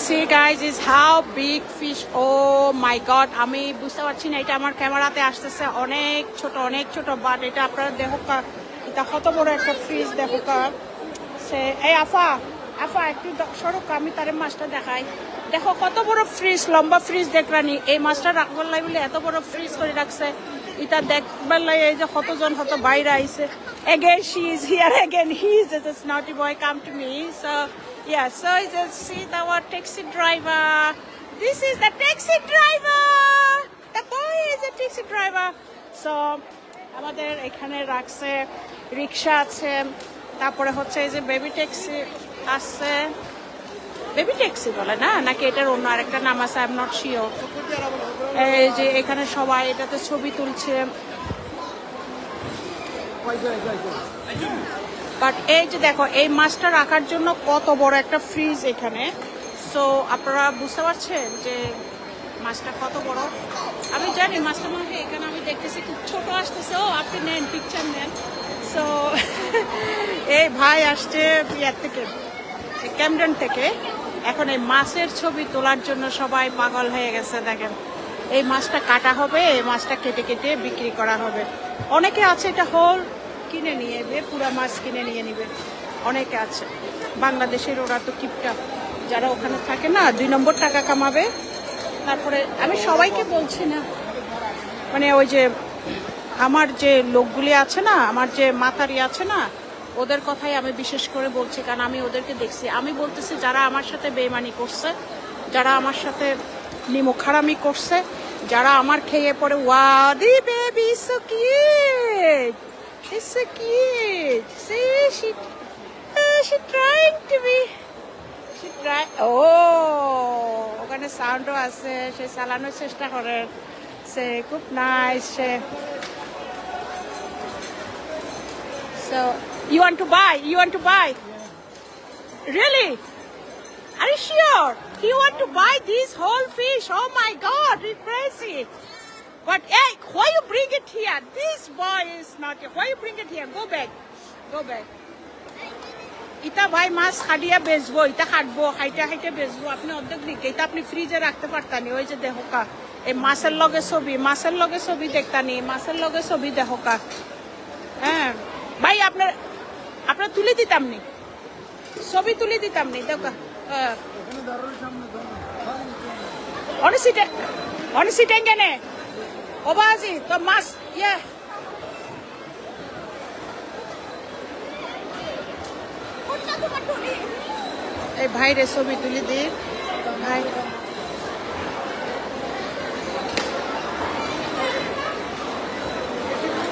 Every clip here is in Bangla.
see guys is how big fish. Oh my god, আমি বুঝতে পারছি না এটা আমার ক্যামেরাতে আসতেছে অনেক ছোট বাট এটা আপনারা দেখো এটা কত বড় একটা ফিশ দেখো সে এই আফা একটু সরক আমি তার মাছটা দেখাই দেখো কত বড় ফ্রিজ লম্বা ফ্রিজ দেখলানি এই মাছটা রাখবার লাগে বলে এত বড় ফ্রিজ করে রাখছে এটা দেখবার লাগে এই যে কতজন বাইরে আইছে again she is here again he is this naughty boy come to me so yeah so just see our taxi driver this is the taxi driver the boy is a taxi driver so আমাদের এখানে রাখছে রিকশা আছে তারপরে হচ্ছে এই যে বেবি ট্যাক্সি আছে বেবি ট্যাক্সি বলে না নাকি এটার অন্য আরেকটা নাম আছে আই এম নট শিওর এই যে এখানে সবাই এটাতে ছবি তুলছে বাট এই যে দেখো এই মাছটা রাখার জন্য কত বড় একটা ফ্রিজ এখানে সো আপনারা বুঝতে পারছেন যে মাছটা কত বড় আমি জানি মাছটা মনে হয় এখানে আমি দেখতেছি খুব ছোট আসতেছে ও আপনি নেন পিকচার নেন সো এই ভাই আসছে ইয়ার থেকে ক্যামডন থেকে এখন এই মাছের ছবি তোলার জন্য সবাই পাগল হয়ে গেছে দেখেন এই মাছটা কাটা হবে এই মাছটা কেটে কেটে বিক্রি করা হবে অনেকে আছে এটা হোল কিনে নিয়ে নেবে পুরা মাছ কিনে নিয়ে নেবে অনেকে আছে বাংলাদেশের ওরা তো কিপটা যারা ওখানে থাকে না 2 নম্বর টাকা কামাবে তারপরে আমি সবাইকে বলছি না মানে ওই যে আমার যে লোকগুলি আছে না আমার যে মাতারি আছে না ওদের কথাই আমি বিশেষ করে বলছি কারণ আমি ওদেরকে দেখছি আমি বলতেছি যারা আমার সাথে বেইমানি করছে যারা আমার সাথে নিমুখারামি করছে যারা আমার খেয়ে পড়ে wow the baby so cute it's so cute she she trying to be she try ওখানে সাউন্ডও আছে সে চালানোর চেষ্টা করে সে খুব nice say so you want to buy really are you sure you want to buy this whole fish oh my god you're crazy but hey why you bring it here this boy is not here why you bring it here go back ইটা ভাই মাছ খাটিয়া বেচবো ইটা কাটবো খাইটা বেচবো আপনি অর্ধেক দিকে এটা আপনি ফ্রিজে রাখতে পারতানি ওই যে দেখোকা এই মাছের লগে ছবি দেখতানি মাছের লগে ছবি দেখোকা হ্যাঁ ভাই আপনার তুলে দিতাম নি ছবি তুলে দিতাম নি দেখো অনেক কেনে ও বাজি তো মাছ ইয়ে এই ভাইরে ছবি তুলে দি ভাই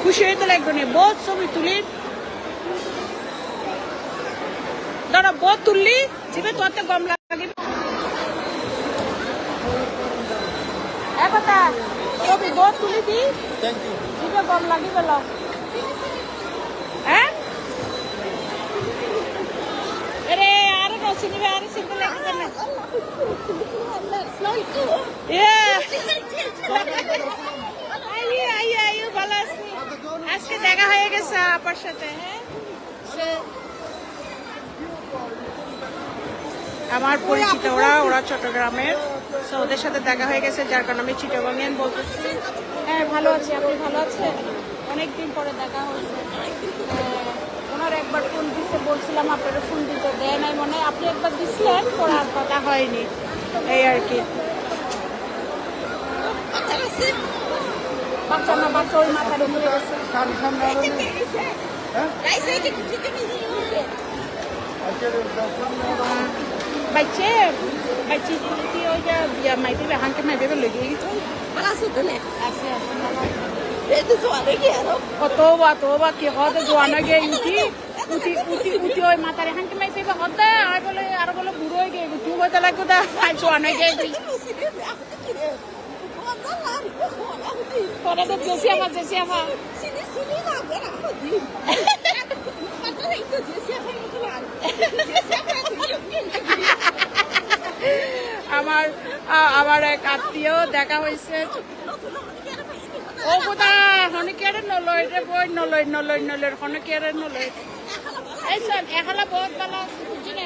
খুশি হইতে লাগবে না বহুত ছবি তুলি দাঁড়া বহুত তুললি জিবে তোতে গম লাগে কথা ছবি বহুত তুলি দি থ্যাংক ইউ জিবে গম লাগি গেল হ্যাঁ আরে আর রসিনি আর সিম্পল লাগবে না আই ভালো আছি আজকে দেখা হয়ে গেছে আপার সাথে হ্যাঁ আমার পরিচিত ওরা চট্টগ্রামের তো ওদের সাথে দেখা হয়ে গেছে যার কারণে আমি চিটাগাঙ্গিয়ান বলতেছি হ্যাঁ ভালো আছি আপনি ভালো আছেন অনেকদিন পরে দেখা হয়েছে ওনার একবার ফোন দিতে বলছিলাম আপনারা ফোন দিতে দেয় নাই মনে হয় আপনি একবার দিছিলেন পরে আর কথা হয়নি এই আর কি বাচ্চা ওই মাথার উপরে গেছে Bạch chị ơi giờ mày đi về hàng cái này bé lười gì Bala sudah ni. Asya Itu soal lagi ya. Toba ki hode joana ge uti oi mata re han ke mai peba hode ai bole buro ge tu hote lagu da ai joana ge Kora do jesi apa Sini lah berang hodi. Mata itu jesi apa itu lah. Jesi apa আমার এক আত্মীয় দেখা হয়েছে ও কোথা হনকের নলয় রে বই নলয় হনকের নলয় এইসব এখানে বহুত ভালো পিছনে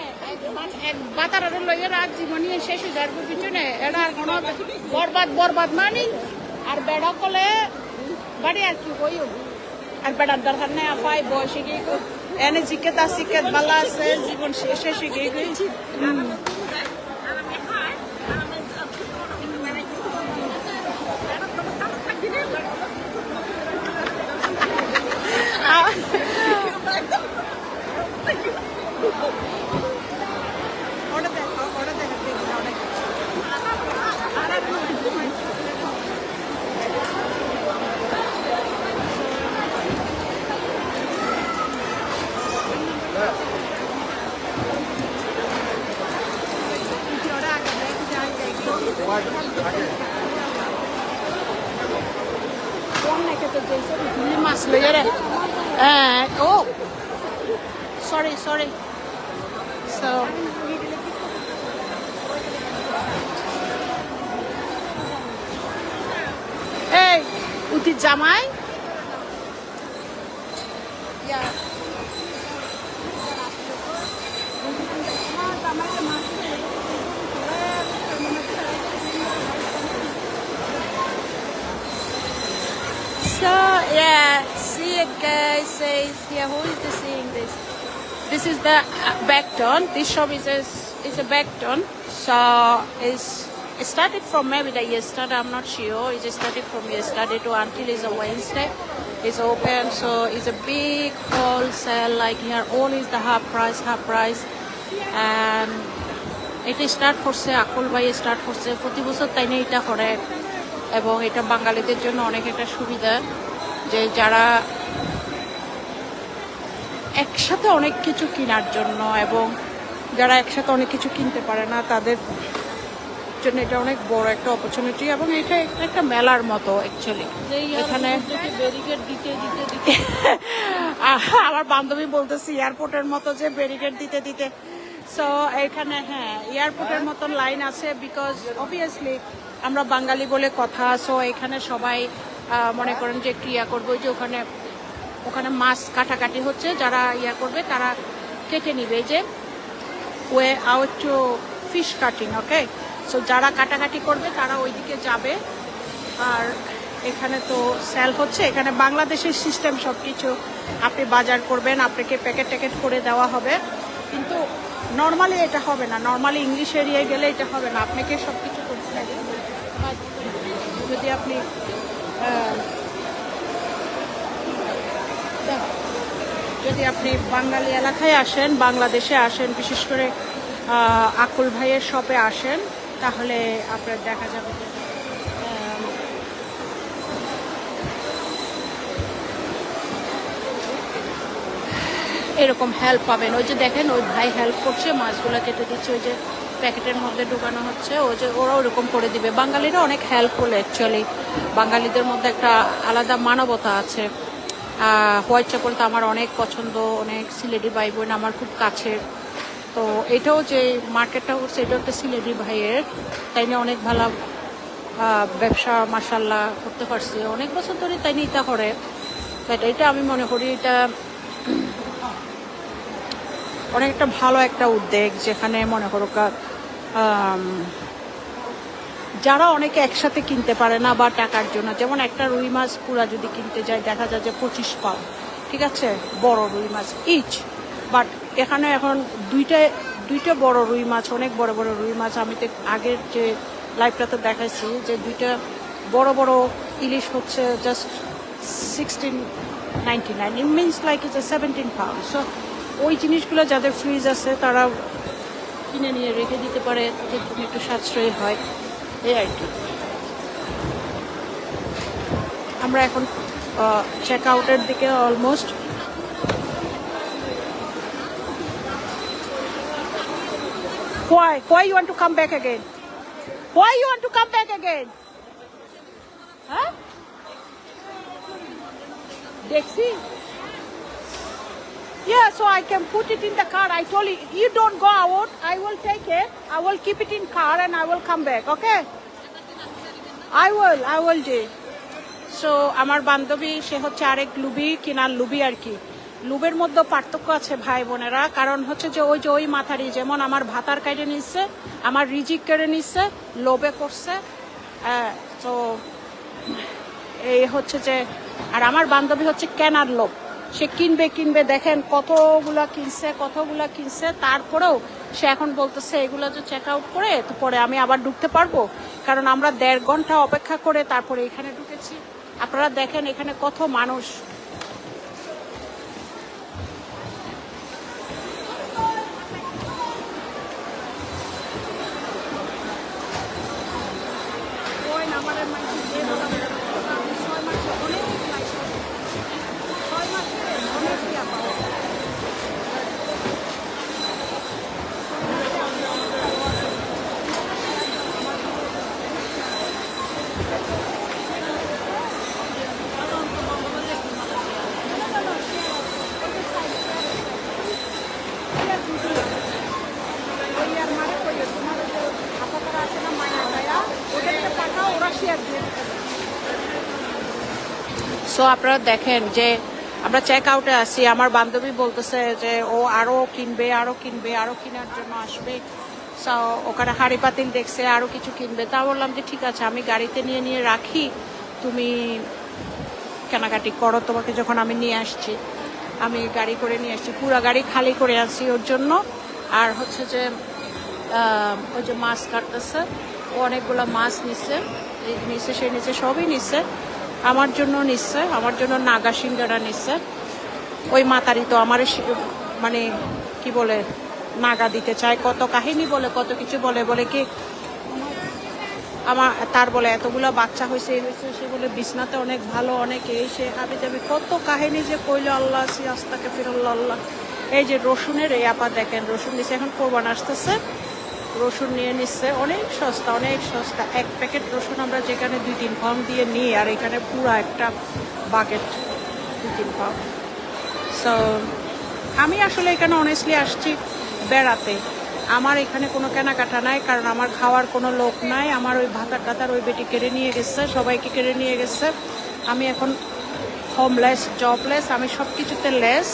এক বাতার লইয়ে রাত জীবনী শেষ হয়ে যার পিছনে এটা আর কোনো বরবাদ মানি আর বেড়া কলে বাড়ি আর কি কইও আর বেড়ার দরকার নেই আপাই বয়সে গিয়ে এনে জিজ্ঞেত আর জিজ্ঞেত ভালো আছে জীবন শেষে গিয়ে গেছি মাছ লইয়া রে ও sorry so এই উঠি জামাই So yeah, see it guys says here who is this seeing this? This is the Beckton. This shop is a Beckton. So it started from maybe the yesterday, I'm not sure. It started from yesterday to until it's a Wednesday. It's open, so it's a big wholesale like here all is the half price and it is start করছে আকল ভাই স্টার্ট করছে প্রতি বছর তাই না এটা করে এবং এটা বাঙালিদের জন্য অনেক একটা সুবিধা যে যারা একসাথে অনেক কিছু কেনার জন্য এবং যারা একসাথে অনেক কিছু কিনতে পারে না তাদের জন্য এটা অনেক বড় একটা অপরচুনিটি এবং এটা একটা মেলার মতো অ্যাকচুয়ালি এখানে ব্যারিকেড দিতে আমার বান্ধবী বলতেছি এয়ারপোর্টের মতো যে ব্যারিকেড দিতে সো এখানে হ্যাঁ এয়ারপোর্টের মতন লাইন আছে বিকজ অবভিয়াসলি আমরা বাঙালি বলে কথা সো এখানে সবাই মনে করেন যে একটু ইয়া করবো যে ওখানে মাছ কাটাকাটি হচ্ছে যারা ইয়া করবে তারা কেটে নিবে যে way out to fish cutting okay so যারা কাটাকাটি করবে তারা ওইদিকে যাবে আর এখানে তো সেল হচ্ছে এখানে বাংলাদেশের সিস্টেম সব কিছু আপনি বাজার করবেন আপনাকে প্যাকেট করে দেওয়া হবে কিন্তু নর্মালি এটা হবে না নর্মালি ইংলিশ এরিয়ায় গেলে এটা হবে না আপনাকে সব কিছু করতে লাগে যদি আপনি বাঙালি এলাকায় আসেন বাংলাদেশে আসেন বিশেষ করে আকুল ভাইয়ের শপে আসেন তাহলে আপনার দেখা যাবে যে এরকম হেল্প পাবেন ওই যে দেখেন ওই ভাই হেল্প করছে মাছগুলো কেটে দিচ্ছে ওই যে প্যাকেটের মধ্যে ঢুকানো হচ্ছে ওই যে ওরা ওরকম করে দিবে বাঙালিরা অনেক হেল্প করলে অ্যাকচুয়ালি বাঙালিদের মধ্যে একটা আলাদা মানবতা আছে হোয়াইট চ্যাপেল তো আমার অনেক পছন্দ অনেক সিলেটি ভাই বোন আমার খুব কাছের তো এটাও যে মার্কেটটা হচ্ছে এটা একটা সিলেটি ভাইয়ের তাই নিয়ে অনেক ভালো ব্যবসা মাশাল্লাহ করতে পারছি অনেক বছর ধরে তাই নিয়ে এটা করে এটা আমি মনে করি এটা অনেক একটা ভালো একটা উদ্যোগ যেখানে মনে করো যারা অনেকে একসাথে কিনতে পারে না বা টাকার জন্য যেমন একটা রুই মাছ পুরা যদি কিনতে যায় দেখা যায় যে 25 পাউন্ড ঠিক আছে বড় রুই মাছ ইচ বাট এখানে এখন দুইটা বড় রুই মাছ অনেক বড় বড় রুই মাছ আমি তো আগের যে লাইভটাতে দেখাইছি যে দুইটা বড় বড় ইলিশ হচ্ছে just 16.99 it means like it's 17 pound so ওই জিনিসগুলো যাদের ফ্রিজ আছে তারা কিনে নিয়ে রেখে দিতে পারে তাদের জন্য একটু সাশ্রয়ী হয় এই আর কি আমরা এখন চেক আউটের দিকে almost why you want to come back again huh Dexy yeah so I can put it in the car I told you don't go out I will take it I will keep it in car and I will come back okay I will do so আমার বান্ধবী সে হচ্ছে আরেক লুবি কিনার লুবি আর কি লোভের মধ্যে পার্থক্য আছে ভাই বোনেরা, কারণ হচ্ছে যে ওই মাথারি যেমন আমার ভাতার কেড়ে নিচ্ছে, আমার রিজিক কেড়ে নিচ্ছে, লোভে করছে। তো এই হচ্ছে যে, আর আমার বান্ধবী হচ্ছে কেনার লোভ, সে কিনবে দেখেন কতগুলা কিনছে, তারপরেও সে এখন বলতেছে এগুলো যে চেক আউট করে তো পরে আমি আবার ঢুকতে পারবো, কারণ আমরা 1.5 ঘন্টা অপেক্ষা করে তারপরে এখানে ঢুকেছি। আপনারা দেখেন এখানে কত মানুষ। সো আপনারা দেখেন যে আমরা চেক আউটে আসি, আমার বান্ধবী বলতেছে যে ও আরো কেনার জন্য আসবে। সো ওখানে হাঁড়ি পাতিল দেখছে, আরো কিছু কিনবে। তা বললাম যে ঠিক আছে, আমি গাড়িতে নিয়ে রাখি, তুমি কেনাকাটি করো, তোমাকে যখন আমি নিয়ে আসছি। আমি গাড়ি করে নিয়ে আসছি, পুরো গাড়ি খালি করে আসছি ওর জন্য। আর হচ্ছে যে ওই যে মাছ কাটতেছে, ও অনেকগুলো মাছ নিচ্ছে, সে নিচ্ছে, সবই নিচ্ছে, আমার জন্য নিচ্ছে, আমার জন্য নাগা সিঙ্গারা নিচ্ছে। ওই মাতারি তো আমার মানে কি বলে নাগা দিতে চায়, কত কাহিনী বলে, কত কিছু বলে কি আমার তার বলে এতগুলো বাচ্চা হয়েছে, সে বলে বিছনাতে অনেক ভালো, অনেক এই সে হাবি যাবে, কত কাহিনী যে কইলো আল্লাহ আস্তাকে ফিরল্লা আল্লাহ। এই যে রসুনের এই আপা দেখেন, রসুন নিচ্ছে, এখন কোরবান আসতেছে, রসুন নিয়ে নিচ্ছে, অনেক সস্তা। 1 প্যাকেট রসুন আমরা যেখানে 2-3 পাউন্ড দিয়ে নিই, আর এখানে পুরো একটা বাকেট 2-3 পাউন্ড। সো আমি আসলে এখানে অনেস্টলি আসছি বেড়াতে, আমার এখানে কোনো কেনাকাটা নাই, কারণ আমার খাওয়ার কোনো লোক নাই। আমার ওই ভাতার ওই বেটি কেড়ে নিয়ে গেছে, সবাইকে কেড়ে নিয়ে গেছে। আমি এখন হোমলেস, জবলেস, আমি সব কিছুতে লেস,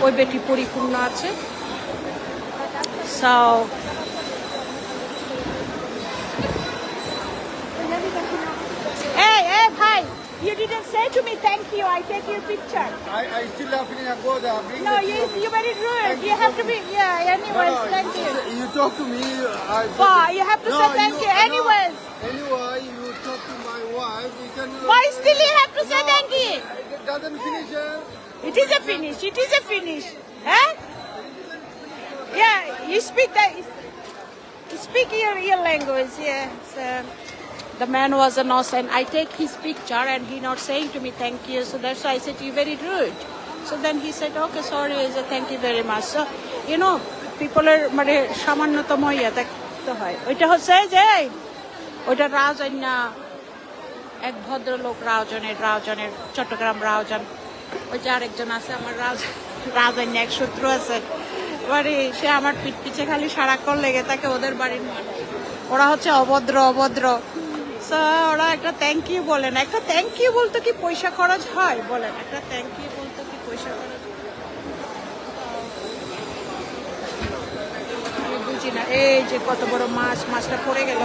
ওই বেটি পরিপূর্ণ আছে। So hey bhai, you didn't say to me thank you, I take your picture. I still laughing and go there. No, you very rude, you have to be, yeah, anyways, thank you. You talk to me. You have to say thank you anyways. Anyway, you talk to my wife. You can. Why still you have to say thank you? It doesn't finish. It is a finish, huh? Yeah, you speak your language, yeah. So, the man was innocent. I take his picture and he not saying to me thank you, so that's why I said you very rude. So then he said okay, sorry, I said thank you very much. So you know, people are মানে সামান্যতম ইয়া দেখতে হয়। ওইটা হচ্ছে যে ওইটা রাউজান্না, এক ভদ্রলোক রাউজানের চট্টগ্রাম রাউজান, ওই যে আরেকজন আছে আমার রাউজান্না, এক শত্রু আছে মানে সে আমার পিছে খালি সারাক্ষণ লেগে থাকে, ওদের বাড়ির মানুষ, ওরা হচ্ছে অভদ্র। ওরা একটা থ্যাংক ইউ বলেন, একটা থ্যাংক ইউ বলতে কি পয়সা খরচ হয় বলেন, একটা থ্যাংক ইউ বলতে কি পয়সা খরচ আমি বুঝি না। এই যে কত বড় মাছটা পড়ে গেল।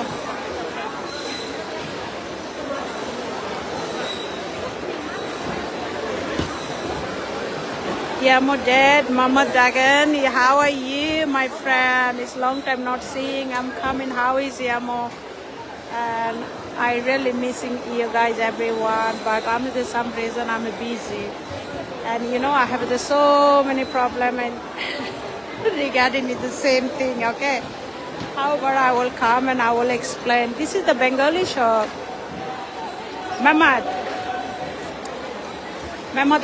Yeah, my dad, Mama Dragon. How are you, my friend? It's long time not seeing. I'm coming. How is Yamo? And I really missing you guys, everyone. But for some reason I'm busy, and you know I have so many problems and regarding it the same thing. Okay, however I will come and I will explain. This is the Bengali shop, Mehmet,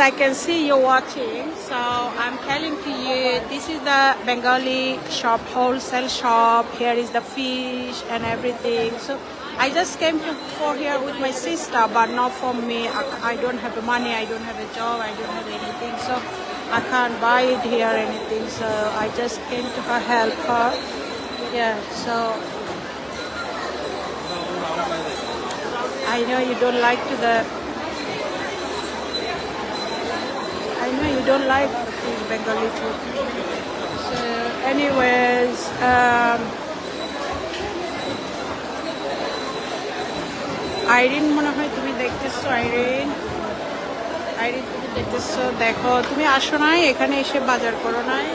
I can see you watching, so I'm telling to you, this is the Bengali shop, wholesale shop. Here is the fish and everything. So I just came for here with my sister, but not for me. I don't have the money, I don't have a job, I don't have anything, so I can't buy it here or anything. So I just came to help her. Yeah, so I know you don't like to the. I know you don't like is Bengali food. So anyways, Irin মনে হয় তুমি দেখতেছো, আইরিন তুমি দেখতেছো, দেখো তুমি আসো নাই এখানে এসে বাজার করো নাই।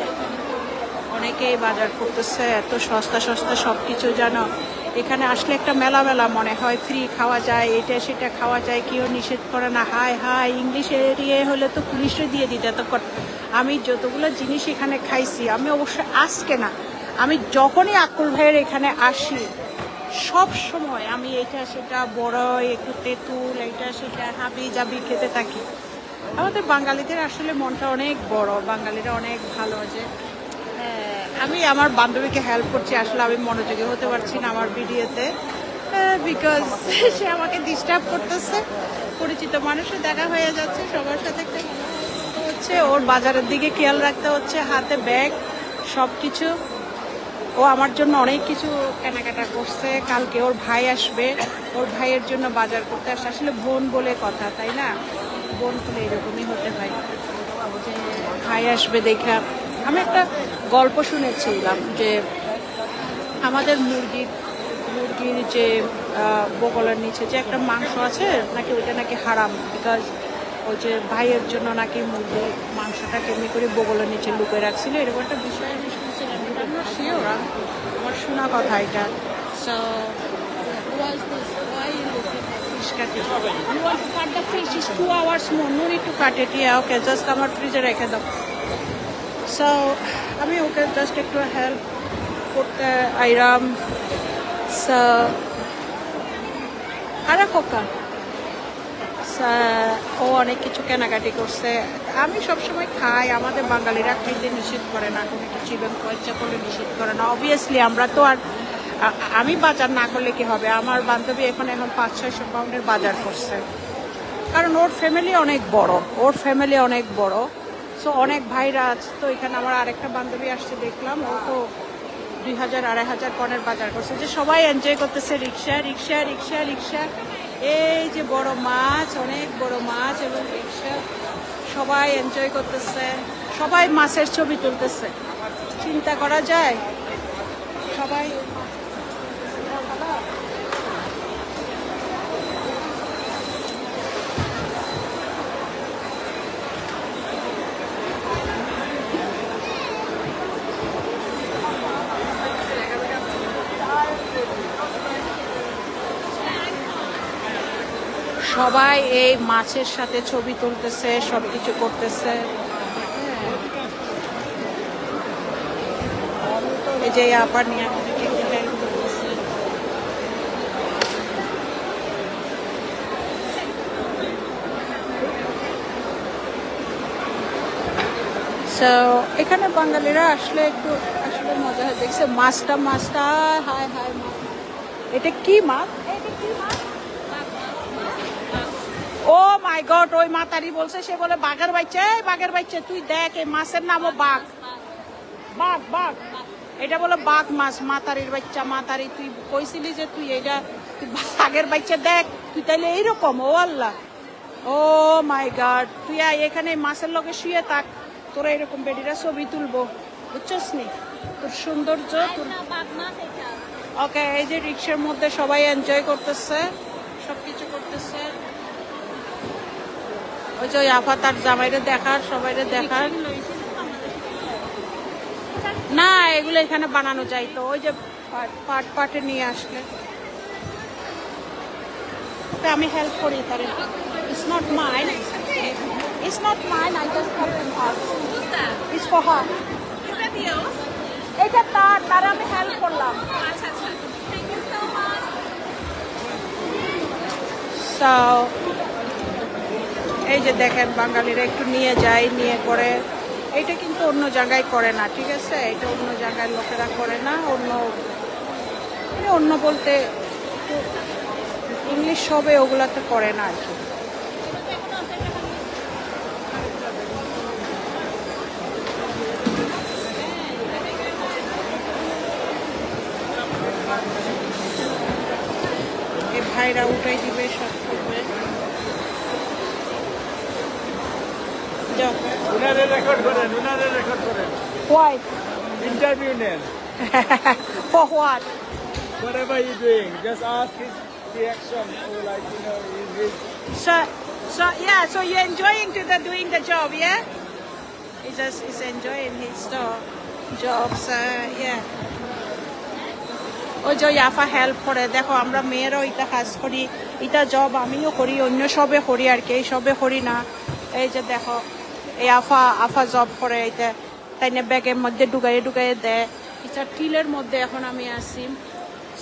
অনেকেই বাজার করতেছে, এত সস্তা সস্তা সব কিছু জানো। এখানে আসলে একটা মেলা মেলা মনে হয়, ফ্রি খাওয়া যায়, এটা সেটা খাওয়া যায়, কেউ নিষেধ করে না। হাই হাই ইংলিশ এরিয়া হলে তো পুলিশে দিয়ে দিত এতক্ষণ। আমি যতগুলো জিনিস এখানে খাইছি, আমি অবশ্যই আজকে না, আমি যখনই আকুল ভাইয়ের এখানে আসি সব সময় আমি এটা সেটা বড় একটু তেঁতুল এটা সেটা হাবি জাবি খেতে থাকি। আমাদের বাঙালিদের আসলে মনটা অনেক বড়, বাঙালিরা অনেক ভালো। যে আমি আমার বান্ধবীকে হেল্প করছি, আসলে আমি মনোযোগী হতে পারছি না আমার ভিডিওতে, বিকজ সে আমাকে ডিস্টার্ব করতেছে। পরিচিত মানুষও দেখা হয়ে যাচ্ছে, সবার সাথে একটা হচ্ছে, ওর বাজারের দিকে খেয়াল রাখতে হচ্ছে, হাতে ব্যাগ সব কিছু। ও আমার জন্য অনেক কিছু কেনাকাটা করছে। কালকে ওর ভাই আসবে, ওর ভাইয়ের জন্য বাজার করতে আসে। আসলে বোন বলে কথা, তাই না? বোন বলে এরকমই হতে হয়, যে ভাই আসবে দেখা। আমি একটা গল্প শুনেছিলাম যে আমাদের মুরগির যে বগলের নিচে যে একটা মাংস আছে নাকি, ওইটা নাকি হারাম, বিকজ ওই যে ভাইয়ের জন্য নাকি মুরগির মাংসটা কেমনি করে বগলের নিচে লুকিয়ে রাখছিল, এরকম একটা বিষয় আমি শুনছিলাম। আমরা শিওর, আমার শোনা কথা এটা। So You want to cut the fish? It's 2 hours more. No need to cut it. Yeah, okay. Just আমার ফ্রিজে রেখে দাও। সো আমি ওকে জাস্ট একটু হেল্প করতে আইরাম। সো আরে খোকা, ও অনেক কিছু কেনাকাটি করছে। আমি সবসময় খাই, আমাদের বাঙালিরা খাইতে নিষেধ করে না, কোনো কিছু ইভেন ইচ্ছা করলে নিষেধ করে না। অবভিয়াসলি আমরা তো আর, আমি বাজার না করলে কি হবে? আমার বান্ধবী এখন 500-600 পাউন্ডের বাজার করছে, কারণ ওর ফ্যামিলি অনেক বড়। সো অনেক ভাইরা আছে তো এখানে। আমার আরেকটা বান্ধবী আসছে দেখলাম, ও তো 2000-2500 পাউন্ডের বাজার করছে। যে সবাই এনজয় করতেছে, রিক্সা রিক্সা রিক্সা রিক্সা, এই যে বড় মাছ, অনেক বড় মাছ এবং রিক্সা, সবাই এনজয় করতেছে, সবাই মাছের ছবি তুলতেছে। চিন্তা করা যায়, সবাই সবাই এই মাছের সাথে ছবি তুলতেছে, সব কিছু করতেছে। এই যে আবার নিয়ে আমাদেরকে একটু হেল্প করতেছে। সো এখানে বাঙালিরা আসলে একটু আসলে মজা হয়। দেখছে মাছটা হাই হাই মাছ, এটা কি মাছ? ও মাই গড, ওই মাতারি বলছে, সে বলে বাঘের বাচ্চা, তুই দেখ এই মাছের নামও বাঘ। এটা বলে বাঘ মাছ। মাতারির বাচ্চা, মাতারি, তুই কইছিলি যে তুই এটা বাঘের বাচ্চা, দেখ তুই তাইলে এইরকম। ও আল্লাহ, ও মাই গড, তুই এখানে মাছের লগে শুয়ে থাক, তোরা এরকম বেডিরা ছবি তুলবো, বুঝছস নি? তোর সৌন্দর্য তোর। ওকে, এই যে রিক্সার মধ্যে সবাই এনজয় করতেছে, সবকিছু করতেছে। ওই যে আফা তার জামাইরে দেখার, সবাইরে দেখার। না, এগুলো এখানে বানানো যায় তো, ওই যে পাটে নিয়ে আসলে আমি হেল্প করি তারে। It's not mine, I just help him out. It's for her. এটা তার আমি হেল্প করলাম। So এই যে দেখেন বাঙালিরা একটু নিয়ে যায়, নিয়ে করে। এটা কিন্তু অন্য জায়গায় করে না, ঠিক আছে? এটা অন্য জায়গায় লোকেরা করে না। অন্য বলতে ইংলিশ সবে ওগুলাতে করে না আর কি। এই ভাইরা উঠাই দিবে, সব করবে। যাও উনারে রেকর্ড করেন Why? ইন্টারভিউ নেন For what? whatever you doing just ask his reaction or like his So you're enjoying doing the job, yeah? He's enjoying his job, so yeah. ওই যে আফা হেল্প করে দেখো আমরা মেয়েরাও এটা কাজ করি এটা জব আমিও করি অন্য সবে করি আর কি এই সবে করি না এই যে দেখো এই আফা জব করে এটা তাই না ব্যাগের মধ্যে ঢুকাইয়ে দেয় এটা টিলের মধ্যে এখন আমি আসি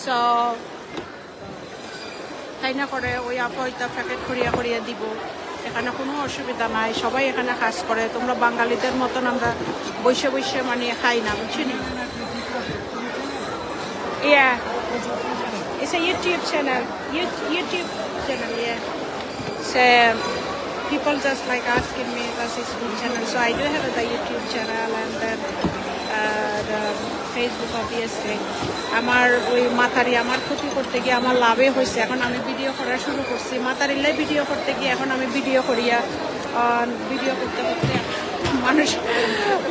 সো তাই না করে ওই আফা ওইটা প্যাকেট করিয়া দিব এখানে কোনো অসুবিধা নাই সবাই এখানে কাজ করে তোমরা বাঙালিদের মতন আমরা বসে মানে খাই না বুঝছি নি Yeah, it's a YouTube channel. YouTube channel, yeah. So people just like asking me what's his YouTube channel. So I do have the YouTube channel and then the Facebook obviously. আমার ওই মাথারি আমার ক্ষতি করতে গিয়ে আমার লাভে হয়েছে এখন আমি ভিডিও করা শুরু করছি মাথারিলাই ভিডিও করতে গিয়ে এখন আমি ভিডিও করিয়া ভিডিও করতে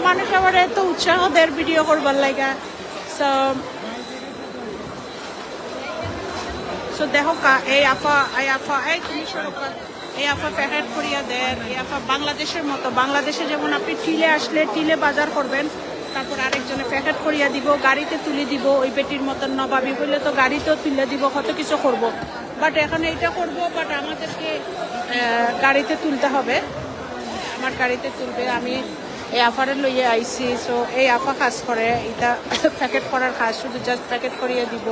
মানুষ আমার এত উৎসাহ দেয় ভিডিও করবার লাগা সো দেখো এই আফা তুমি এই আফা প্যাকেট করিয়া দেন এই আফা বাংলাদেশের মতো বাংলাদেশে যেমন আপনি টিলে আসলে টিলে বাজার করবেন তারপর আরেকজনে প্যাকেট করিয়া দিব গাড়িতে তুলে দিব ওই বেটির মতন নবাবি বললে তো গাড়িতেও তুলে দিব কত কিছু করব বাট এখন এইটা করব বাট আমাদেরকে গাড়িতে তুলতে হবে আমার গাড়িতে তুলবে আমি এই আফারে লইয়ে আইছি সো এই আফা কাজ করে এটা প্যাকেট করার কাজ শুধু জাস্ট প্যাকেট করিয়ে দিব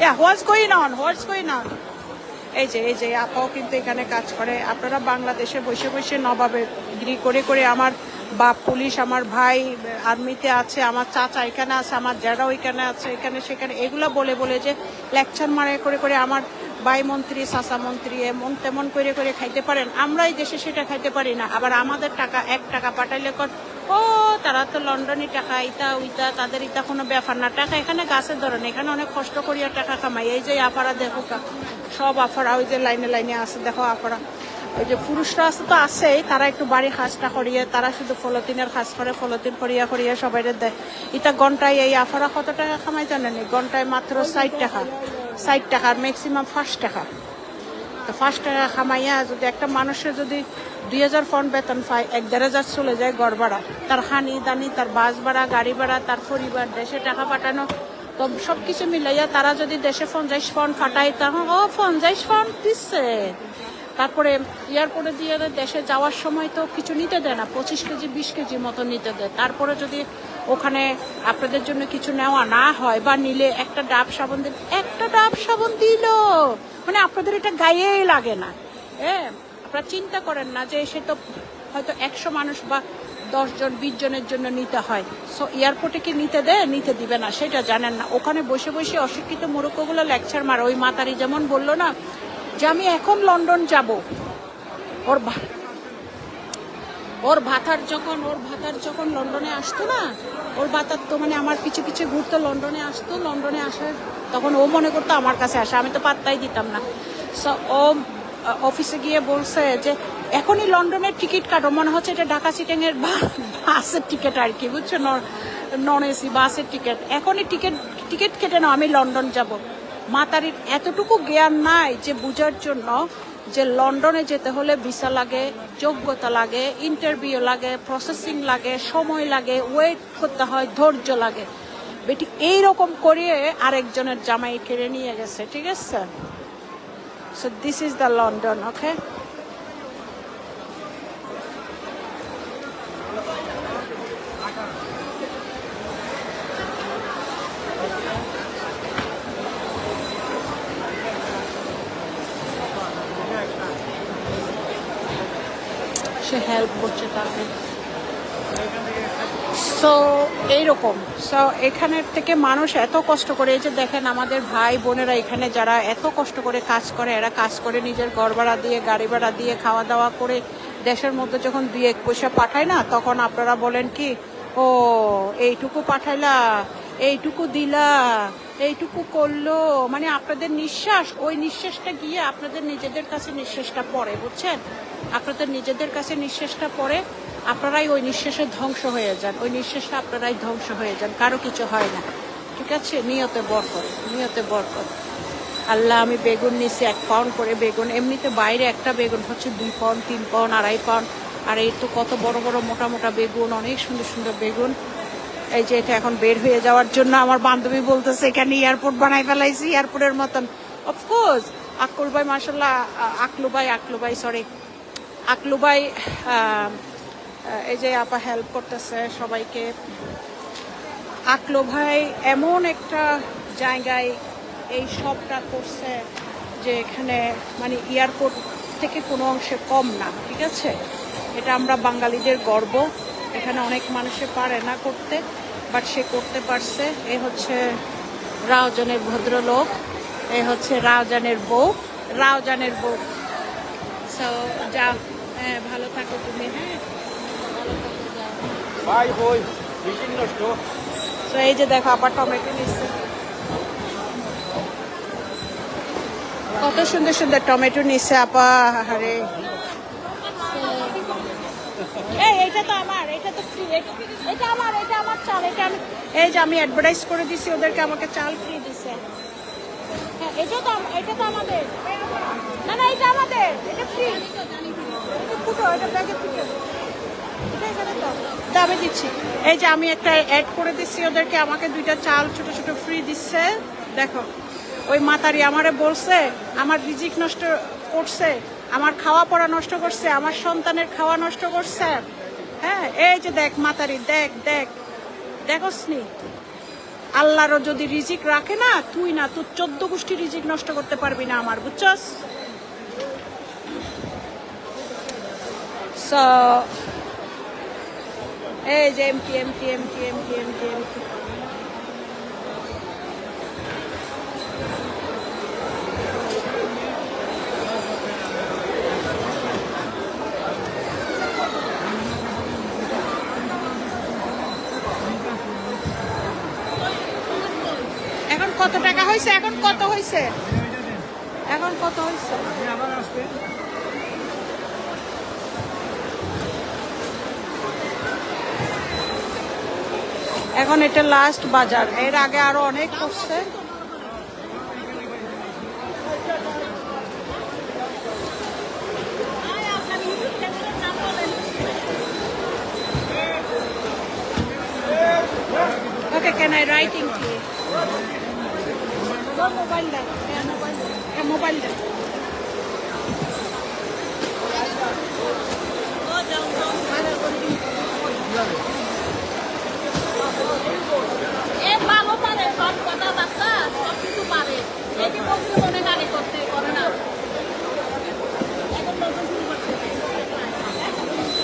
Yeah, what's going on? এই যে আপাও কিন্তু এখানে কাজ করে আপনারা বাংলাদেশে বসে নবাবেগিরি করে আমার বাপ পুলিশ আমার ভাই আর্মিতে আছে আমার চাচা এখানে আছে আমার জ্যাঠা ওইখানে আছে এখানে সেখানে এগুলো বলে যে লেকচার করে আমার ভাই মন্ত্রী চাচা মন্ত্রী এমন তেমন করে খাইতে পারেন আমরা এই দেশে সেটা খাইতে পারি না আবার আমাদের টাকা 1 টাকা পাঠাইলে ও তারা তো লন্ডনি টাকা ইটা উইটা তাদের ইটা কোনো ব্যাপার না টাকা এখানে গাছের ধরেন এখানে অনেক কষ্ট করিয়া টাকা কামাই এই যে আপারা দেখো সব আফারা ওই যে লাইনে আছে দেখো আফারা ওই যে পুরুষরা আছে তো আছেই তারা একটু বাড়ি কাজটা করিয়ে তারা শুধু ফলতিনের কাজ করে ফলতিন করিয়া সবাই দেয় এটা ঘন্টায় এই আফারা কত টাকা কামাই জানেন ঘন্টায় মাত্র 60 টাকা আর ম্যাক্সিমাম 5 টাকা তো 5 টাকা কামাইয়া যদি একটা মানুষের যদি 2000 পাউন্ড বেতন পায় 1-1500 চলে যায় ঘর ভাড়া তার হানি দানি তার বাস ভাড়া গাড়ি ভাড়া তার পরিবার দেশে টাকা পাঠানো তো সবকিছু মিলাইয়া তারা যদি দেশে 50 পাউন্ড পাঠায় তখন 50 পাউন্ড দিচ্ছে তারপরে এয়ারপোর্টে দিয়ে দেশে যাওয়ার সময় তো কিছু নিতে দেয় না 25 কেজি 20 কেজি মতো নিতে দেয় তারপরে যদি ওখানে আপনাদের জন্য কিছু নেওয়া না হয় বা নিলে একটা ডাব সাবান দিল মানে আপনাদের এটা গায়েই লাগে না আপনারা চিন্তা করেন না যে সে তো হয়তো 100 মানুষ বা 10 জন 20 জনের জন্য নিতে হয় সো এয়ারপোর্টে কি নিতে দিবে না সেটা জানেন না ওখানে বসে অশিক্ষিত মূর্খগুলো লেকচার মারে ওই মাতারি যেমন বললো না যে আমি এখন লন্ডন যাব ওর ভাতার যখন লন্ডনে আসতো না ওর ভাতার তো মানে আমার পিছু ঘুরতো লন্ডনে আসার তখন ও মনে করতো আমার কাছে আসে আমি তো পাত্তাই দিতাম না সো ও অফিসে গিয়ে বলছে যে এখনই লন্ডনের টিকিট কাটো মনে হচ্ছে এটা ঢাকা সিটিং এর বাসের টিকিট আর কি বুঝছো নন এসি বাসের টিকিট এখনই টিকিট কেটে নাও আমি লন্ডন যাব মাতারির এতটুকু জ্ঞান নাই যে বুঝার জন্য যে লন্ডনে যেতে হলে ভিসা লাগে যোগ্যতা লাগে ইন্টারভিউ লাগে প্রসেসিং লাগে সময় লাগে ওয়েট করতে হয় ধৈর্য লাগে বেটি এইরকম করিয়ে আরেকজনের জামাই কেড়ে নিয়ে গেছে ঠিক আছে So this is the London, okay? Say help করছে তাকে সো এইরকম সো এখানের থেকে মানুষ এত কষ্ট করে এই যে দেখেন আমাদের ভাই বোনেরা এখানে যারা এত কষ্ট করে কাজ করে এরা কাজ করে নিজের ঘর ভাড়া দিয়ে গাড়ি ভাড়া দিয়ে খাওয়া দাওয়া করে দেশের মধ্যে যখন 2-1 পয়সা পাঠায় না তখন আপনারা বলেন কি ও এইটুকু পাঠাইলা এইটুকু দিলা, এইটুকু করলো, মানে আপনাদের নিঃশ্বাস, ওই নিঃশ্বাসটা গিয়ে আপনাদের নিজেদের কাছে নিঃশ্বাসটা পড়ে, বুঝছেন? আপনাদের নিজেদের কাছে নিঃশ্বাসটা পড়ে, আপনারাই ওই নিঃশ্বাসে ধ্বংস হয়ে যান, ওই নিঃশ্বাসে আপনারাই ধ্বংস হয়ে যান, কারো কিছু হয় না, ঠিক আছে? নিয়তে বরকত, নিয়তে বরকত। আল্লাহ, আমি বেগুন নিছি 1 পাউন্ড করে বেগুন, এমনিতে বাইরে একটা বেগুন হচ্ছে 2 পাউন্ড 3 পাউন্ড 2.5 পাউন্ড, আর এই তো কত বড় বড় মোটা মোটা বেগুন, অনেক সুন্দর সুন্দর বেগুন। এই যে এটা এখন বের হয়ে যাওয়ার জন্য আমার বান্ধবী বলতেছে এখানে এয়ারপোর্ট বানাই ফেলাইছি, এয়ারপোর্টের মতন। অফকোর্স আক্কুল ভাই মাশাল্লাহ, আকলু ভাই এই যে আপা হেল্প করতেছে সবাইকে। আকলু ভাই এমন একটা জায়গায় এই সবটা করছে যে এখানে মানে এয়ারপোর্ট থেকে কোনো অংশে কম না, ঠিক আছে? এটা আমরা বাঙালিদের গর্ব। এখানে অনেক মানুষে পারে না করতে, বাট সে করতে পারছে। এ হচ্ছে রাউজানের ভদ্রলোক, এ হচ্ছে রাউজানের বউ, রাউজানের বউ। সো যা, হ্যাঁ ভালো থাকো তুমি, হ্যাঁ ভালো থাকো, যাও। Bye, boy. Vision নষ্ট। তো এই যে দেখো আবার টমেটো নিচ্ছে, কত সুন্দর সুন্দর টমেটো নিচ্ছে আপা। আরে এই এটা তো আমার, এটা তো ফ্রি, এটা আমার, এটা আমার চাল, এটা আমি, এই যে আমি অ্যাডভার্টাইজ করে দিছি ওদেরকে, আমাকে চাল ফ্রি দিছে। হ্যাঁ এটা তো আমাদের, না না এটা আমাদের, এটা ফ্রি, এটা ফুটো, এটা ব্যাগে ফুটো, এটা এখানে তো দামে দিচ্ছি। এই যে আমি একটা অ্যাড করে দিচ্ছি ওদেরকে, আমাকে 2টা চাল ছোট ছোট ফ্রি দিচ্ছে। দেখো ওই মাতারি আমারে বলছে আমার রিজিক নষ্ট করছে, আমার খাওয়া পড়া নষ্ট করছে, আমার সন্তানের খাওয়া নষ্ট করছে। হ্যাঁ এই যে দেখ মাতারি, দেখ দেখ, দেখোসনি? আল্লাহরও যদি রিজিক রাখে না, তুই না, তোর 14 গোষ্ঠী রিজিক নষ্ট করতে পারবি না আমার, বুঝছস? সো এই যে empty empty empty empty empty empty. এখন কত টাকা হয়েছে? এখন কত হয়েছে? এখন কত হয়েছে? আবার আসবে। এখন এটা লাস্ট বাজার, এর আগে আরো অনেক করছে। ওকে, ক্যান আই রাইটিং কি? মোবাইল দেন, মোবাইল দেন।